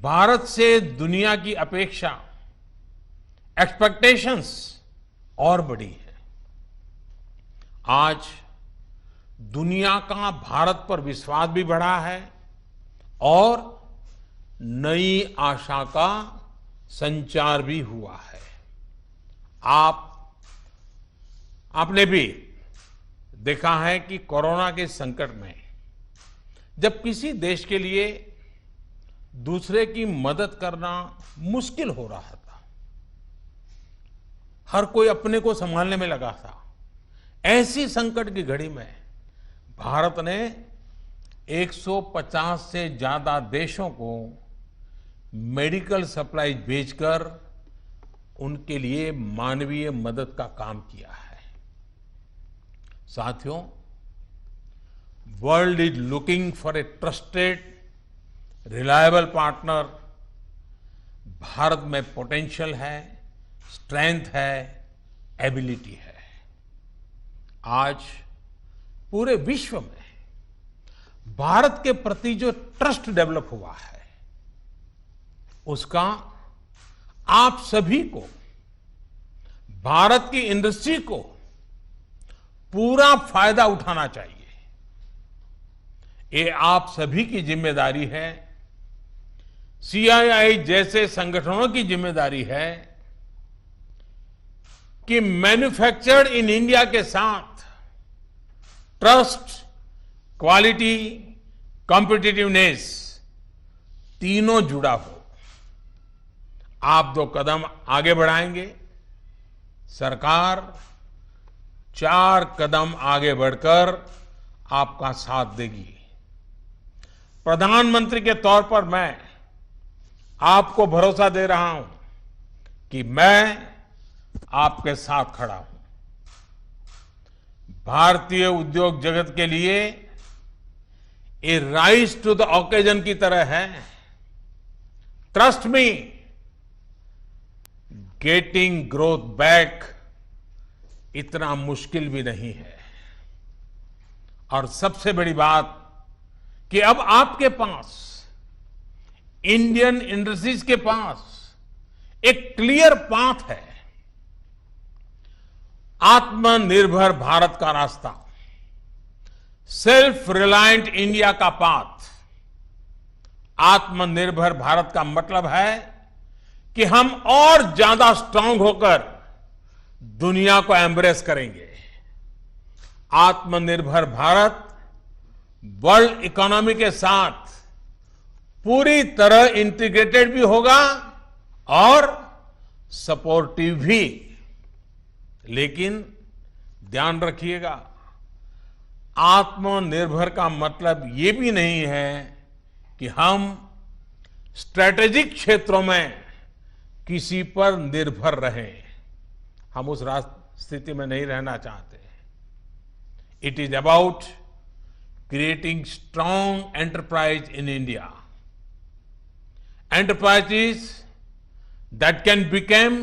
भारत से दुनिया की अपेक्षा, एक्सपेक्टेशंस और बड़ी है। आज दुनिया का भारत पर विश्वास भी बढ़ा है और नई आशा का संचार भी हुआ है। आपने भी देखा है कि कोरोना के संकट में जब किसी देश के लिए दूसरे की मदद करना मुश्किल हो रहा था, हर कोई अपने को संभालने में लगा था। ऐसी संकट की घड़ी में भारत ने 150 से ज्यादा देशों को मेडिकल सप्लाई भेजकर उनके लिए मानवीय मदद का काम किया है। साथियों, world is looking for a trusted reliable partner. Bharat में पोटेंशियल है, स्ट्रेंथ है, एबिलिटी है। आज पूरे विश्व में भारत के प्रति जो ट्रस्ट डेवलप हुआ है, उसका आप सभी को, भारत की इंडस्ट्री को पूरा फायदा उठाना चाहिए। ये आप सभी की जिम्मेदारी है, सीआईआई जैसे संगठनों की जिम्मेदारी है कि मैन्युफैक्चर्ड इन इंडिया के साथ ट्रस्ट, क्वालिटी, कॉम्पिटिटिवनेस तीनों जुड़ा हो। आप 2 कदम आगे बढ़ाएंगे, सरकार 4 कदम आगे बढ़कर आपका साथ देगी। प्रधानमंत्री के तौर पर मैं आपको भरोसा दे रहा हूं कि मैं आपके साथ खड़ा हूं। भारतीय उद्योग जगत के लिए ये राइज टू द ओकेजन की तरह है। Trust me, getting growth back इतना मुश्किल भी नहीं है। और सबसे बड़ी बात कि अब आपके पास, इंडियन इंडस्ट्रीज के पास एक क्लियर पाथ है। आत्मनिर्भर भारत का रास्ता, सेल्फ रिलायंट इंडिया का पाथ। आत्मनिर्भर भारत का मतलब है कि हम और ज्यादा स्ट्रांग होकर दुनिया को एम्ब्रेस करेंगे। आत्मनिर्भर भारत वर्ल्ड इकोनॉमी के साथ पूरी तरह इंटीग्रेटेड भी होगा और सपोर्टिव भी। लेकिन ध्यान रखिएगा, आत्मनिर्भर का मतलब ये भी नहीं है कि हम स्ट्रैटेजिक क्षेत्रों में किसी पर निर्भर रहें। हम उस स्थिति में नहीं रहना चाहते। It is about creating strong enterprise in India, enterprises that can become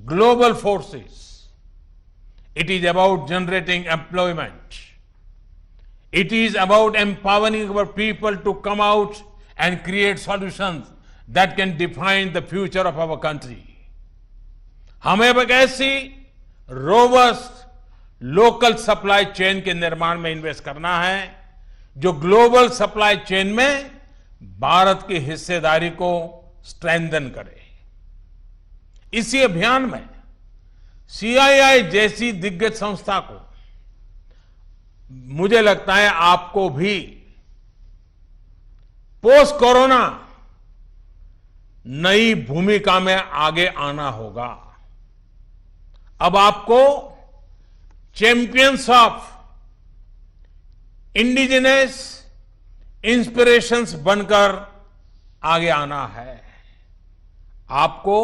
global forces. It is about generating employment. It is about empowering our people to come out and create solutions that can define the future of our country. हमें एक ऐसी robust local supply chain के निर्माण में invest करना है जो global supply chain में भारत की हिस्सेदारी को स्ट्रेंथन करे। इसी अभियान में सीआईआई जैसी दिग्गज संस्था को, मुझे लगता है आपको भी पोस्ट कोरोना नई भूमिका में आगे आना होगा। अब आपको चैंपियंस ऑफ इंडिजिनस इंस्पिरेशंस बनकर आगे आना है। आपको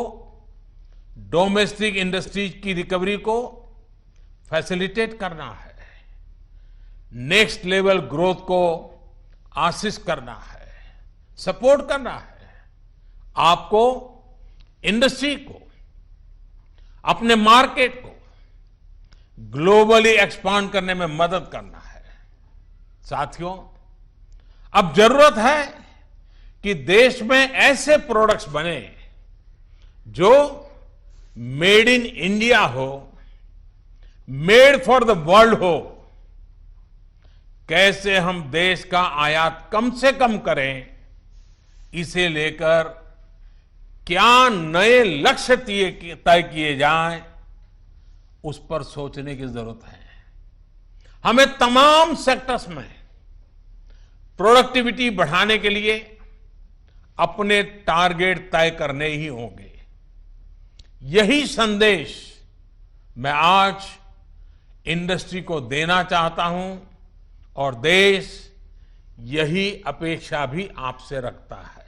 डोमेस्टिक इंडस्ट्रीज की रिकवरी को फैसिलिटेट करना है, नेक्स्ट लेवल ग्रोथ को असिस्ट करना है, सपोर्ट करना है। आपको इंडस्ट्री को, अपने मार्केट को ग्लोबली एक्सपांड करने में मदद करना है। साथियों, अब जरूरत है कि देश में ऐसे प्रोडक्ट्स बने जो मेड इन इंडिया हो, मेड फॉर द वर्ल्ड हो। कैसे हम देश का आयात कम से कम करें, इसे लेकर क्या नए लक्ष्य तय किए जाएं, उस पर सोचने की जरूरत है। हमें तमाम सेक्टर्स में प्रोडक्टिविटी बढ़ाने के लिए अपने टारगेट तय करने ही होंगे। यही संदेश मैं आज इंडस्ट्री को देना चाहता हूं और देश यही अपेक्षा भी आपसे रखता है।